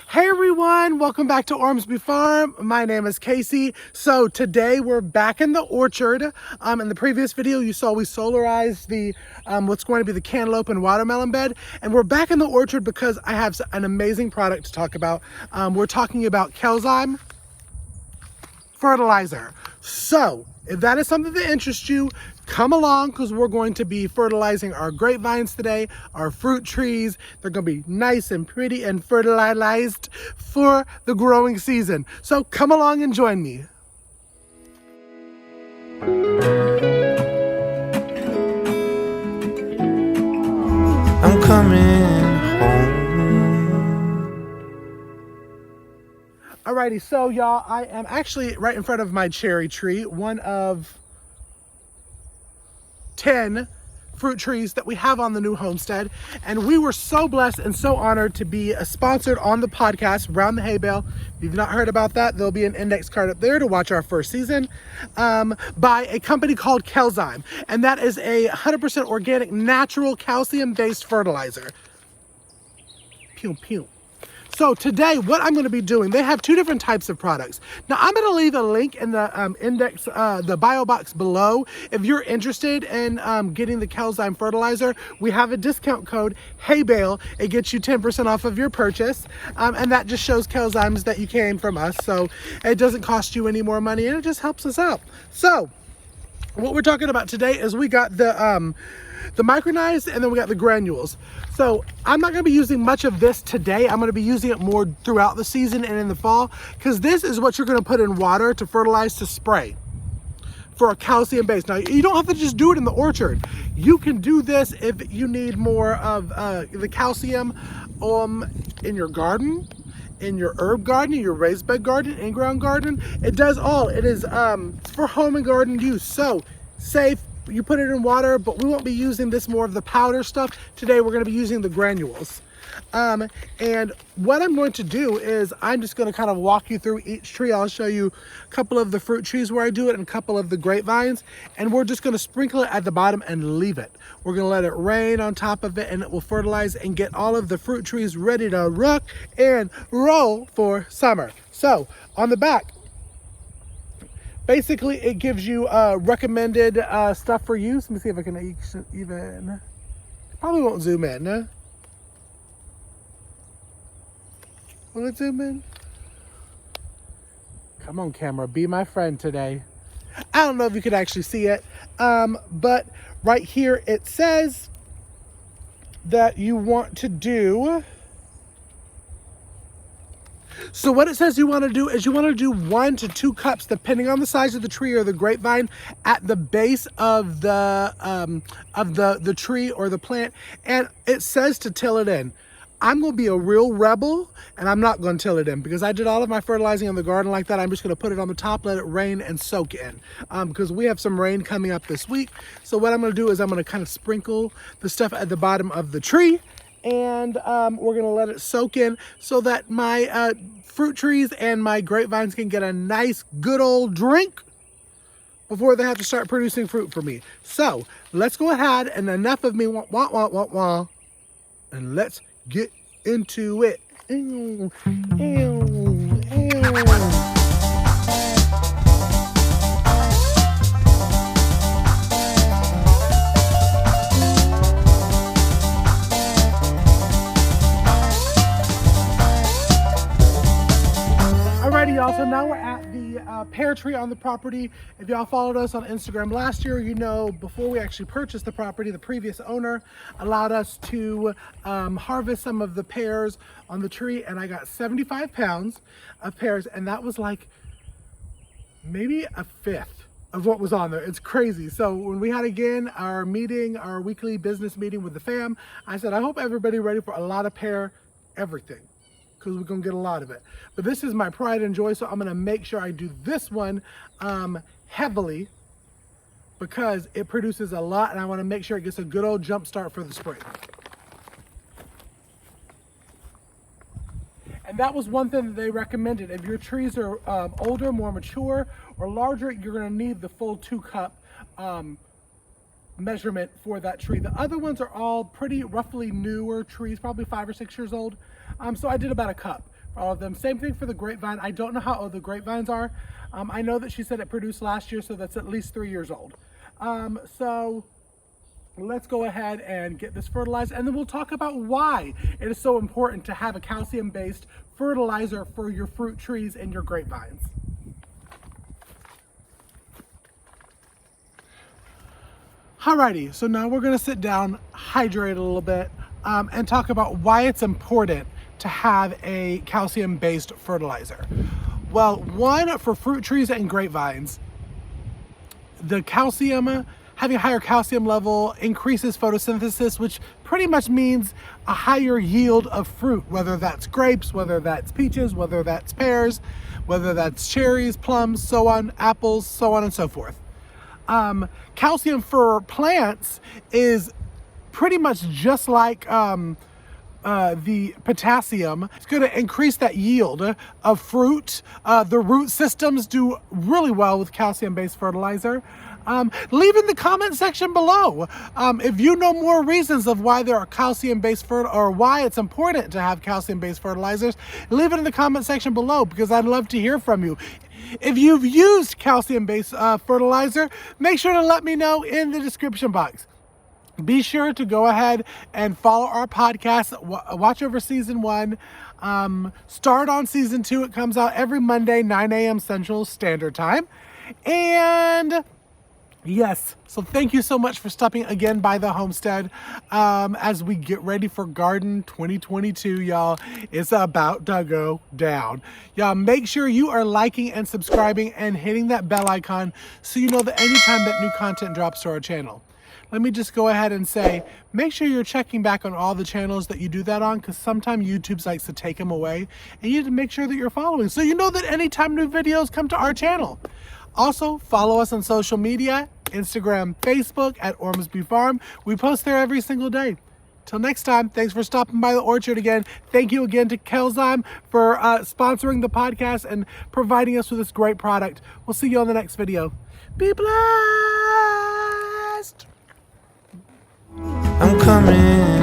Hey everyone, welcome back to Ormsby Farm. My name is Casey. So today we're back in the orchard. In the previous video you saw we solarized the what's going to be the cantaloupe and watermelon bed, and we're back in the orchard because I have an amazing product to talk about. We're talking about Kelzyme Fertilizer. So if that is something that interests you, come along because we're going to be fertilizing our grapevines today, our fruit trees. They're going to be nice and pretty and fertilized for the growing season. So come along and join me. I'm coming home. Alrighty, so y'all, I am actually right in front of my cherry tree, one of 10 fruit trees that we have on the new homestead, and we were so blessed and so honored to be sponsored on the podcast Round the Hay Bale. If you've not heard about that, there'll be an index card up there to watch our first season, by a company called Calzyme, and that is a 100% organic, natural, calcium-based fertilizer. Pew pew. So today, what I'm going to be doing, they have two different types of products. Now, I'm going to leave a link in the index, the bio box below. If you're interested in getting the Kelzyme fertilizer, we have a discount code, HAYBALE. It gets you 10% off of your purchase. And that just shows Kelzymes that you came from us. So it doesn't cost you any more money, and it just helps us out. So what we're talking about today is we got the micronized, and then we got the granules. So I'm not going to be using much of this today. I'm going to be using it more throughout the season and in the fall, because this is what you're going to put in water to fertilize, to spray for a calcium base. Now, you don't have to just do it in the orchard. You can do this if you need more of the calcium in your garden, in your herb garden, in your raised bed garden, in-ground garden. It does all. It is for home and garden use. So safe. You put it in water, but we won't be using this more of the powder stuff. Today we're going to be using the granules. And what I'm going to do is I'm just going to kind of walk you through each tree. I'll show you a couple of the fruit trees where I do it and a couple of the grapevines, and we're just going to sprinkle it at the bottom and leave it. We're going to let it rain on top of it, and it will fertilize and get all of the fruit trees ready to rock and roll for summer. So on the back, basically, it gives you recommended stuff for use. Let me see if I can even, probably won't zoom in. Will it zoom in? Come on, camera, be my friend today. I don't know if you could actually see it, but right here it says that you want to do. So what it says you want to do is you want to do 1 to 2 cups, depending on the size of the tree or the grapevine, at the base of the tree or the plant. And it says to till it in. I'm going to be a real rebel, and I'm not going to till it in because I did all of my fertilizing in the garden like that. I'm just going to put it on the top, let it rain and soak in, because we have some rain coming up this week. So what I'm going to do is I'm going to kind of sprinkle the stuff at the bottom of the tree, and we're going to let it soak in so that my fruit trees and my grapevines can get a nice good old drink before they have to start producing fruit for me. So let's go ahead, and enough of me and let's get into it. Ew, ew, ew. Alrighty, y'all, so now we're at the pear tree on the property. If y'all followed us on Instagram last year, you know before we actually purchased the property, the previous owner allowed us to harvest some of the pears on the tree, and I got 75 pounds of pears, and that was like maybe a fifth of what was on there. It's crazy. So when we had again our meeting, our weekly business meeting with the fam, I said, I hope everybody ready for a lot of pear everything, because we're gonna get a lot of it. But this is my pride and joy, so I'm gonna make sure I do this one heavily because it produces a lot, and I wanna make sure it gets a good old jump start for the spring. And that was one thing that they recommended. If your trees are older, more mature, or larger, you're gonna need the full 2 cup measurement for that tree. The other ones are all pretty roughly newer trees, probably 5 or 6 years old. So I did about a cup all of them. Same thing for the grapevine. I don't know how old the grapevines are. I know that she said it produced last year, so that's at least 3 years old. So let's go ahead and get this fertilized, and then we'll talk about why it is so important to have a calcium-based fertilizer for your fruit trees and your grapevines. Alrighty, so now we're gonna sit down, hydrate a little bit, and talk about why it's important to have a calcium-based fertilizer. Well, one, for fruit trees and grapevines, the calcium, having a higher calcium level increases photosynthesis, which pretty much means a higher yield of fruit, whether that's grapes, whether that's peaches, whether that's pears, whether that's cherries, plums, so on, apples, so on and so forth. Calcium for plants is pretty much just like the potassium. It's going to increase that yield of fruit. The root systems do really well with calcium-based fertilizer. Leave in the comment section below if you know more reasons of why there are calcium-based or why it's important to have calcium-based fertilizers. Leave it in the comment section below, because I'd love to hear from you. If you've used calcium-based fertilizer, make sure to let me know in the description box. Be sure to go ahead and follow our podcast. Watch over season 1. Start on season 2. It comes out every Monday, 9 a.m. Central Standard Time. And yes, so thank you so much for stopping again by the homestead as we get ready for Garden 2022, y'all. It's about to go down. Y'all, make sure you are liking and subscribing and hitting that bell icon so you know that anytime that new content drops to our channel. Let me just go ahead and say, make sure you're checking back on all the channels that you do that on, because sometimes YouTube likes to take them away, and you need to make sure that you're following so you know that anytime new videos come to our channel. Also, follow us on social media, Instagram, Facebook at Ormsby Farm. We post there every single day. Till next time, thanks for stopping by the orchard again. Thank you again to Calzyme for sponsoring the podcast and providing us with this great product. We'll see you on the next video. Be blessed! I'm coming